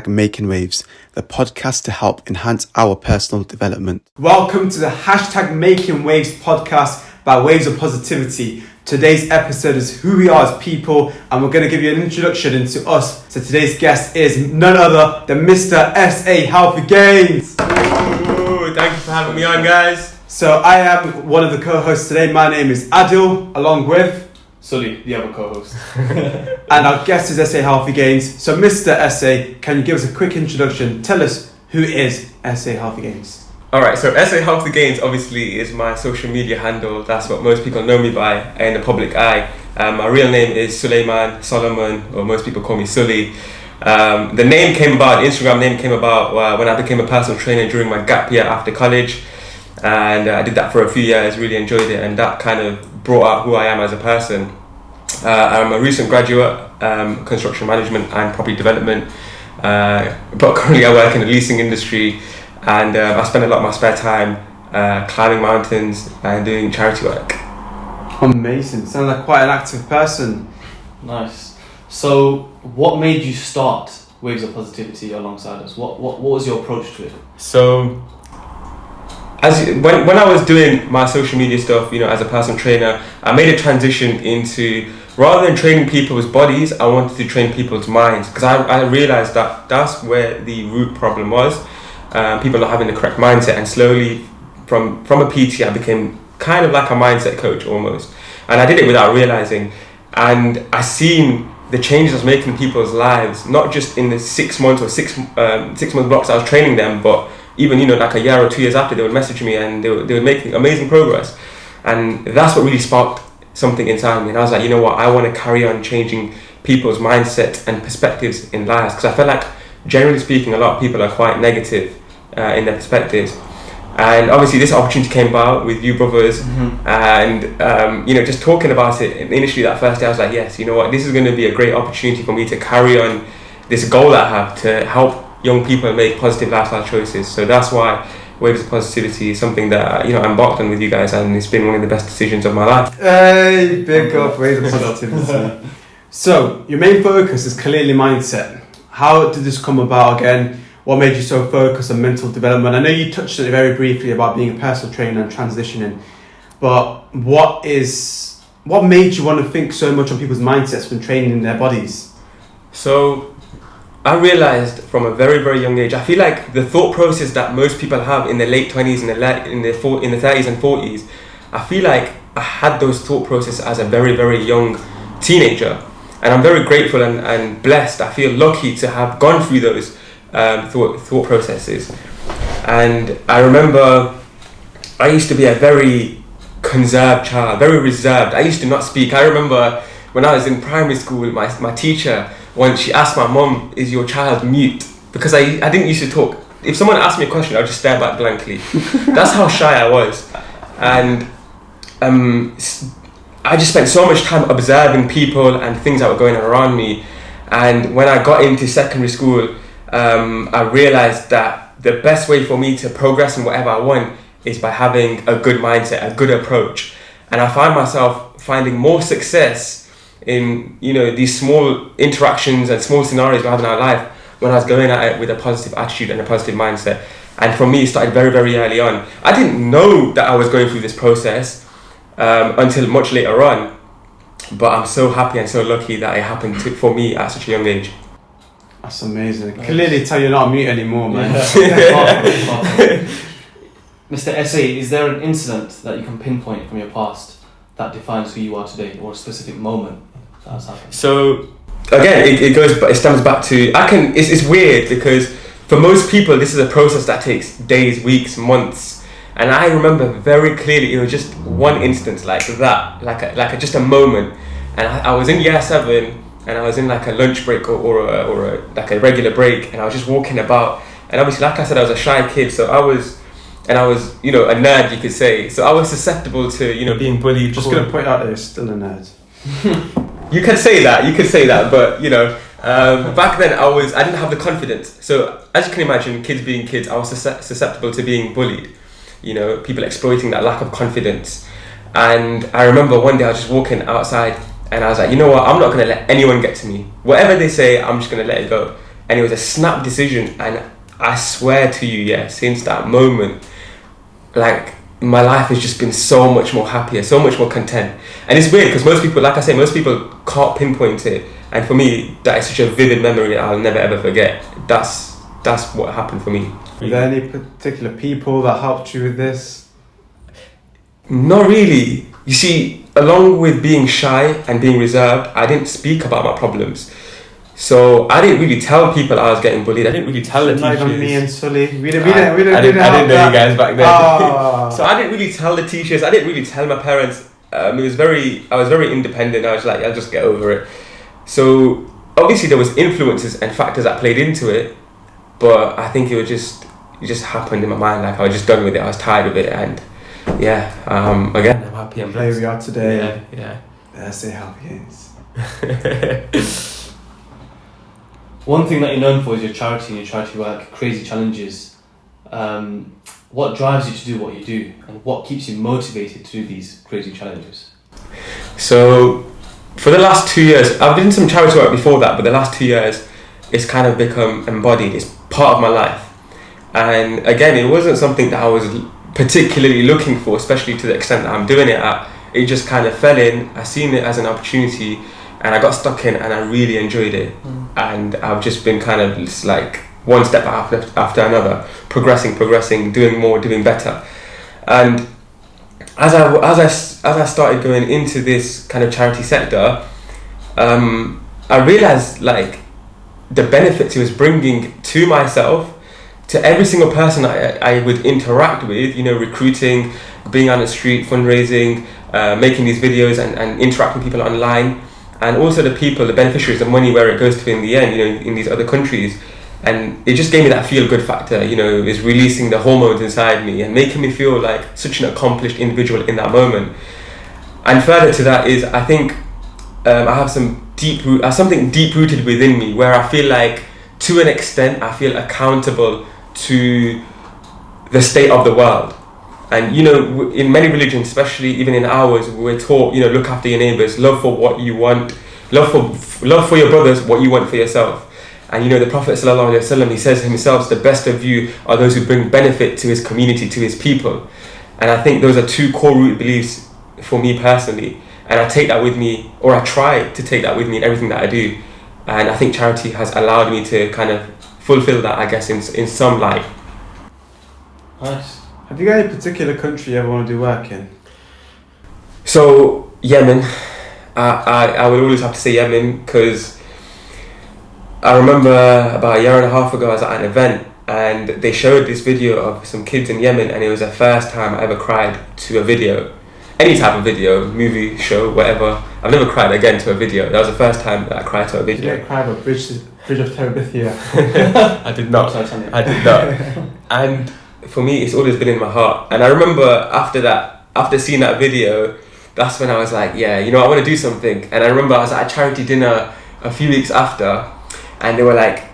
#Making Waves, the podcast to help enhance our personal development. Welcome to the #Making Waves podcast by Waves of Positivity. Today's episode is who we are as people, and we're going to give you an introduction into us. So today's guest is none other than Mr. S.A. Healthy Gains. Ooh, thank you for having me on, guys. So I am one of the co-hosts today. My name is Aadil, along with Sully, the other co-host. and our guest is S.A. Healthy Gains. So Mr. S.A., can you give us a quick introduction? Tell us, who is S.A. Healthy Gains? Alright, so S.A. Healthy Gains obviously is my social media handle. That's what most people know me by in the public eye. My real name is Suleiman Solomon, or most people call me Sully. The name came about, the Instagram name came about when I became a personal trainer during my gap year after college. And I did that for a few years, really enjoyed it, and that kind of brought out who I am as a person. I'm a recent graduate, construction management and property development, but currently I work in the leasing industry, and I spend a lot of my spare time climbing mountains and doing charity work. Amazing, sounds like quite an active person. Nice. So what made you start Waves of Positivity alongside us? What was your approach to it? So when I was doing my social media stuff, as a personal trainer, I made a transition into, rather than training people's bodies, I wanted to train people's minds, because I realized that that's where the root problem was. People not having the correct mindset, and slowly from a PT I became kind of like a mindset coach almost, and I did it without realizing, and I seen the changes I was making in people's lives, not just in the 6 months or six month blocks I was training them, but even like a year or 2 years after, they would message me and they would make amazing progress. And that's what really sparked something inside me, and I was like, you know what, I want to carry on changing people's mindset and perspectives in lives, because I feel like, generally speaking, a lot of people are quite negative in their perspectives. And obviously this opportunity came about with you brothers, and just talking about it initially that first day, I was like, yes, you know what, this is going to be a great opportunity for me to carry on this goal I have to help young people make positive lifestyle choices. So that's why Waves of Positivity is something that I embarked on with you guys, and it's been one of the best decisions of my life. Hey, big up Waves of Positivity. So your main focus is clearly mindset. How did this come about again? What made you so focused on mental development? I know you touched on it very briefly about being a personal trainer and transitioning, but what made you want to think so much on people's mindsets when training their bodies? So I realized from a very, very young age, I feel like the thought process that most people have in their late 20s, in the 30s and 40s, I feel like I had those thought processes as a very, very young teenager. And I'm very grateful and blessed. I feel lucky to have gone through those thought processes. And I remember I used to be a very conserved child, very reserved. I used to not speak. I remember when I was in primary school, my teacher, once she asked my mum, is your child mute? Because I didn't used to talk. If someone asked me a question, I'd just stare back blankly. That's how shy I was. And I just spent so much time observing people and things that were going on around me. And when I got into secondary school, I realized that the best way for me to progress in whatever I want is by having a good mindset, a good approach. And I find myself finding more success in these small interactions and small scenarios we have in our life when I was going at it with a positive attitude and a positive mindset. And for me, it started very, very early on. I didn't know that I was going through this process until much later on, but I'm so happy and so lucky that it happened for me at such a young age. That's amazing. Nice. Clearly tell you're not mute anymore, man. Mr. S.A., is there an incident that you can pinpoint from your past that defines who you are today, or a specific moment that has happened? So again, it stems back to, it's weird, because for most people this is a process that takes days, weeks, months, and I remember very clearly it was just one instance like that, like just a moment, and I was in year 7, and I was in like a lunch break or a regular break, and I was just walking about, and obviously, like I said, I was a shy kid, so I was a nerd, you could say, so I was susceptible to being bullied. Just gonna point out that you're still a nerd. You could say that, but back then I didn't have the confidence. So as you can imagine, kids being kids, I was susceptible to being bullied. People exploiting that lack of confidence. And I remember one day I was just walking outside, and I was like, you know what, I'm not gonna let anyone get to me. Whatever they say, I'm just gonna let it go. and it was a snap decision. And I swear to you, yeah, since that moment, like, my life has just been so much more happier, so much more content. And it's weird because most people, like I say, most people can't pinpoint it. And for me, that is such a vivid memory I'll never ever forget. That's what happened for me. Were there any particular people that helped you with this? Not really. You see, along with being shy and being reserved, I didn't speak about my problems. So I didn't really tell people I was getting bullied. I didn't really tell the Not teachers. even me and Sully. We didn't I didn't know you guys back then. Oh. So I didn't really tell the teachers. I didn't really tell my parents. I was very independent. I was like, I'll just get over it. So obviously there was influences and factors that played into it, but I think it just happened in my mind. Like, I was just done with it. I was tired of it, and yeah. Again, I'm happy and Here blessed. we are today. Yeah. Let's see how it is. One thing that you're known for is your charity and your charity work, Crazy Challenges. What drives you to do what you do, and what keeps you motivated to do these crazy challenges? So for the last 2 years, I've done some charity work before that, but the last 2 years, it's kind of become embodied. It's part of my life. And again, it wasn't something that I was particularly looking for, especially to the extent that I'm doing it at. It just kind of fell in. I seen it as an opportunity, and I got stuck in, and I really enjoyed it. And I've just been kind of just like one step after another, progressing, doing more, doing better. And as I started going into this kind of charity sector, I realized like the benefits it was bringing to myself, to every single person I would interact with, you know, recruiting, being on the street, fundraising, making these videos and interacting with people online, and also the people, the beneficiaries, the money, where it goes to in the end, you know, in these other countries. And it just gave me that feel-good factor, you know, is releasing the hormones inside me and making me feel like such an accomplished individual in that moment. And further to that is, I think I have something deep-rooted within me, where I feel like, to an extent, I feel accountable to the state of the world. And, you know, in many religions, especially even in ours, we're taught, you know, look after your neighbours, love for what you want, love for your brothers what you want for yourself. And, you know, the Prophet ﷺ, he says himself, the best of you are those who bring benefit to his community, to his people. And I think those are two core root beliefs for me personally. And I take that with me, or I try to take that with me in everything that I do. And I think charity has allowed me to kind of fulfill that, I guess, in some light. Nice. Have you got any particular country you ever want to do work in? So, Yemen. I would always have to say Yemen, because I remember about a year and a half ago I was at an event and they showed this video of some kids in Yemen, and it was the first time I ever cried to a video. Any type of video, movie, show, whatever. I've never cried again to a video. That was the first time that I cried to a Did video. you get cried about Bridge of Terabithia? I did not. I did not. And for me, it's always been in my heart. And I remember after seeing that video, that's when I was like, yeah, you know, I want to do something. And I remember I was at a charity dinner a few weeks after, and they were like,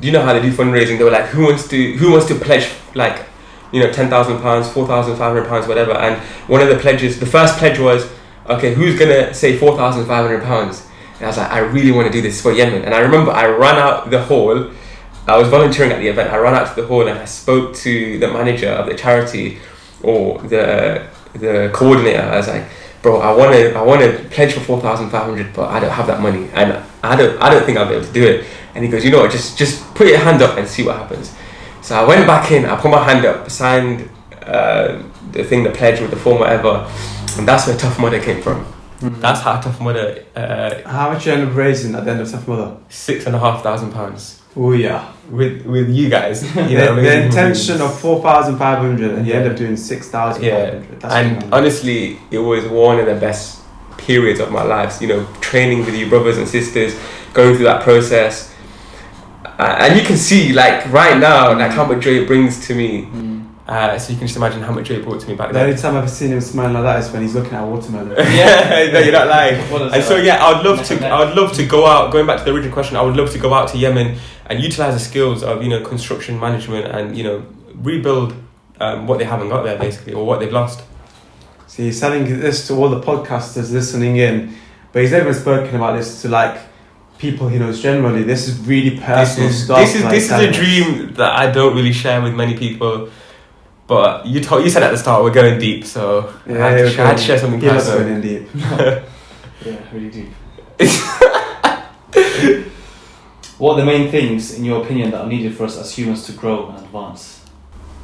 you know how they do fundraising? They were like, who wants to pledge, like, you know, £10,000, £4,500, whatever. And one of the pledges, the first pledge was, okay, who's gonna say £4,500? And I was like, I really want to do this for Yemen. And I remember I ran out the hall. I was volunteering at the event. I ran out to the hall and I spoke to the manager of the charity, or the coordinator. I was like, bro, I want to pledge for 4,500, but I don't have that money, and I don't think I'll be able to do it. And he goes, you know what, just put your hand up and see what happens. So I went back in, I put my hand up, signed the pledge with the form, whatever, and that's where Tough Mudder came from. Mm-hmm. That's how Tough Mudder. How much you end up raising at the end of Tough Mudder? £6,500. Oh yeah. With you guys, you know, the intention of 4,500, and you end up doing 6,500. Yeah, That's and honestly, it was one of the best periods of my life. You know, training with you brothers and sisters, going through that process, and you can see, like, right now, like, how much joy it brings to me. So you can just imagine how much joy it brought to me back then. The only time I've ever seen him smiling like that is when he's looking at a watermelon. Yeah, no, you're not lying. And so yeah, I would love to go out. Going back to the original question, I would love to go out to Yemen and utilize the skills of, you know, construction management, and, you know, rebuild what they haven't got there, basically, or what they've lost. See, he's selling this to all the podcasters listening in, but he's never spoken about this to, like, people he knows generally. This is really personal stuff. This is a dream that I don't really share with many people. But you said at the start we're going deep, so I had to share something personal. Going deep. Yeah, really deep. What are the main things, in your opinion, that are needed for us as humans to grow and advance?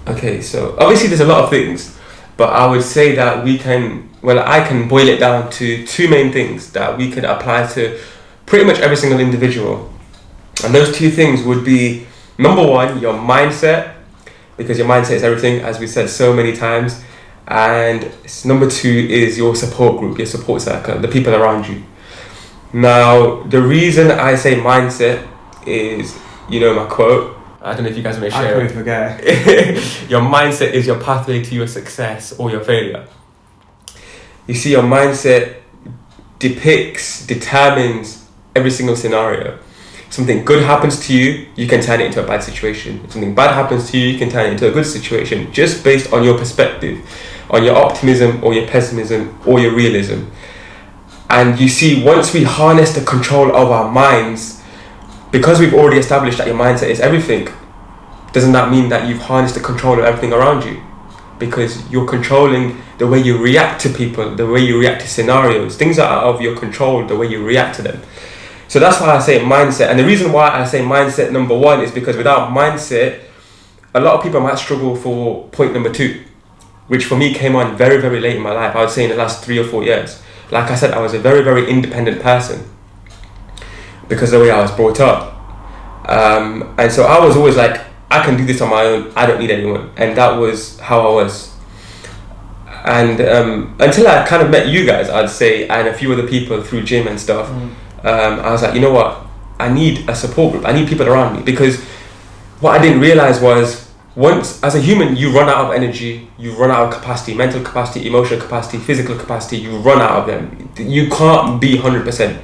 Okay, so obviously there's a lot of things, but I would say that I can boil it down to two main things that we could apply to pretty much every single individual. And those two things would be, number one, your mindset, because your mindset is everything, as we said so many times. And number two is your support group, your support circle, the people around you. Now, the reason I say mindset is, my quote, I don't know if you guys want to share I it. can't forget. Your mindset is your pathway to your success or your failure. You see, your mindset determines every single scenario. Something good happens to you, you can turn it into a bad situation. If something bad happens to you, you can turn it into a good situation, just based on your perspective, on your optimism or your pessimism or your realism. And you see, once we harness the control of our minds, because we've already established that your mindset is everything, doesn't that mean that you've harnessed the control of everything around you? Because you're controlling the way you react to people, the way you react to scenarios, things that are out of your control, the way you react to them. So that's why I say mindset. And the reason why I say mindset number one is because without mindset, a lot of people might struggle for point number two, which for me came on very, very late in my life. I would say in the last 3 or 4 years. Like I said, I was a very, very independent person because of the way I was brought up. And so I was always like, I can do this on my own. I don't need anyone. And that was how I was. And until I kind of met you guys, I'd say, and a few other people through gym and stuff, I was like, you know what? I need a support group. I need people around me. Because what I didn't realize was, once, as a human, you run out of energy, you run out of capacity, mental capacity, emotional capacity, physical capacity, you run out of them. You can't be 100%.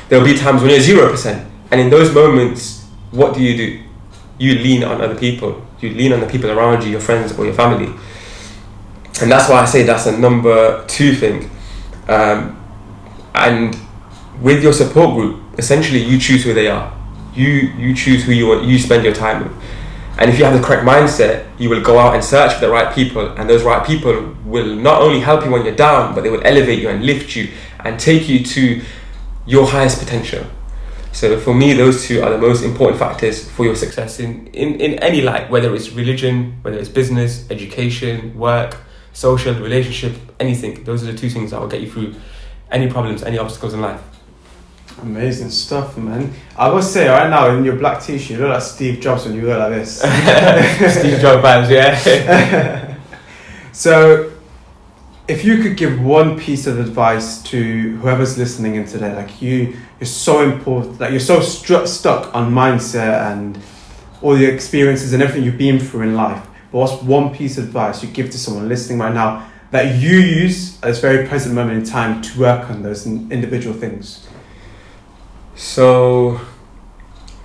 There'll be times when you're 0%. And in those moments, what do? You lean on other people. You lean on the people around you, your friends or your family. And that's why I say that's a number two thing. And with your support group, essentially you choose who they are. You choose who you spend your time with. And if you have the correct mindset, you will go out and search for the right people, and those right people will not only help you when you're down, but they will elevate you and lift you and take you to your highest potential. So for me, those two are the most important factors for your success in any life, whether it's religion, whether it's business, education, work, social, relationship, anything. Those are the two things that will get you through any problems, any obstacles in life. Amazing stuff, man. I must say, right now, in your black t-shirt, you look like Steve Jobs when you wear like this. Steve Jobs vibes, yeah. So, if you could give one piece of advice to whoever's listening in today, like you're so important, like you're so stuck on mindset and all the experiences and everything you've been through in life, but what's one piece of advice you give to someone listening right now that you use at this very present moment in time to work on those individual things? So,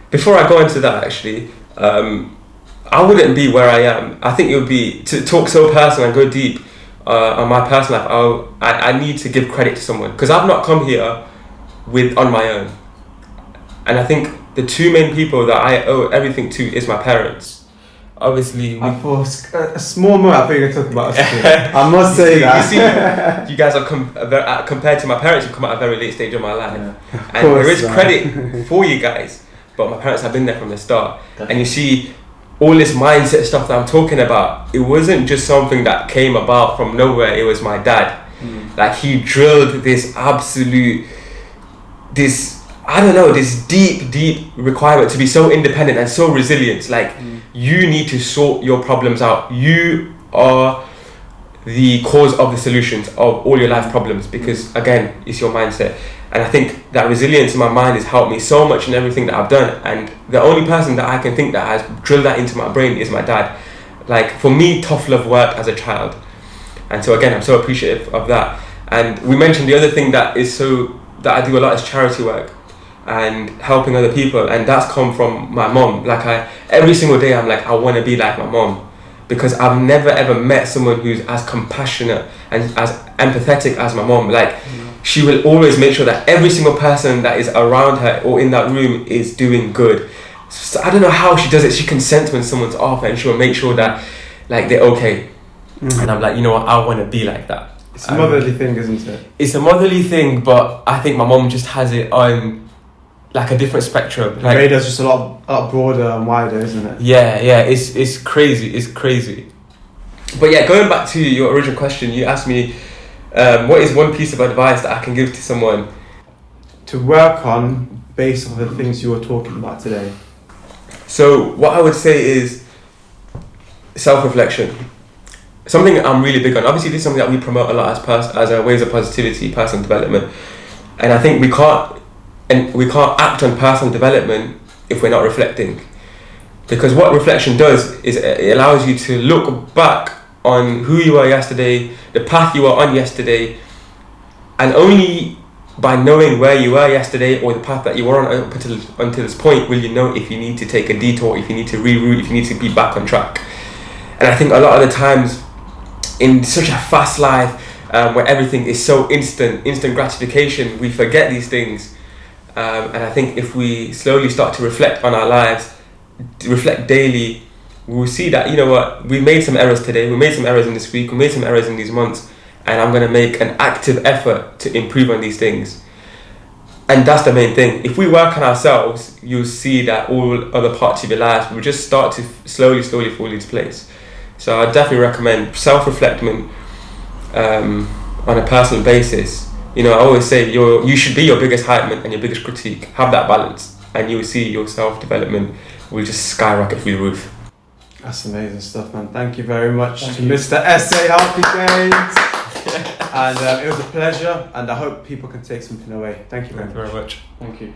before I go into that, actually, I wouldn't be where I am. I think it would be, to talk so personal and go deep on my personal life, I need to give credit to someone, because I've not come here on my own. And I think the two main people that I owe everything to is my parents. Obviously, I thought a small moment I think you're talking about us too. I must say that. You see, you guys are compared to my parents, who come at a very late stage of my life, and course, there is credit for you guys. But my parents have been there from the start. Definitely. And you see, all this mindset stuff that I'm talking about, it wasn't just something that came about from nowhere. It was my dad. Like, he drilled this absolute, this deep requirement to be so independent and so resilient. Like, you need to sort your problems out. You are the cause of the solutions of all your life problems, because again, it's your mindset. And I think that resilience in my mind has helped me so much in everything that I've done. And the only person that I can think that has drilled that into my brain is my dad. Like, for me, tough love worked as a child. And so again, I'm so appreciative of that. And we mentioned the other thing that I do a lot is charity work and helping other people, and that's come from my mom. Like, every single day I'm like, I want to be like my mom, because I've never ever met someone who's as compassionate and as empathetic as my mom. Like, she will always make sure that every single person that is around her or in that room is doing good. So I don't know how she does it. She can sense when someone's off, and she'll make sure that like they're okay. And I'm like, you know what, I want to be like that. It's a motherly thing, isn't it? It's a motherly thing, but I think my mom just has it on like a different spectrum. The radar's just a lot broader and wider, isn't it? Yeah, it's crazy. But yeah, going back to your original question, you asked me, what is one piece of advice that I can give to someone to work on based on the things you were talking about today? So what I would say is self-reflection. Something I'm really big on. Obviously, this is something that we promote a lot as a ways of positivity, personal development, and I think we can't act on personal development if we're not reflecting. Because what reflection does is it allows you to look back on who you were yesterday, the path you were on yesterday, and only by knowing where you were yesterday or the path that you were on up until this point will you know if you need to take a detour, if you need to reroute, if you need to be back on track. And I think a lot of the times in such a fast life where everything is so instant gratification, we forget these things. And I think if we slowly start to reflect on our lives, reflect daily, we'll see that, you know what, we made some errors today, we made some errors in this week, we made some errors in these months, and I'm going to make an active effort to improve on these things. And that's the main thing. If we work on ourselves, you'll see that all other parts of your life will just start to slowly fall into place. So I definitely recommend self-reflection on a personal basis. You know, I always say you should be your biggest hype man and your biggest critique. Have that balance, and you will see your self-development will just skyrocket through the roof. That's amazing stuff, man. Thank you very much to Mr. S.A. Happy Games. And it was a pleasure, and I hope people can take something away. Thank you very much. Thank you very much. Thank you.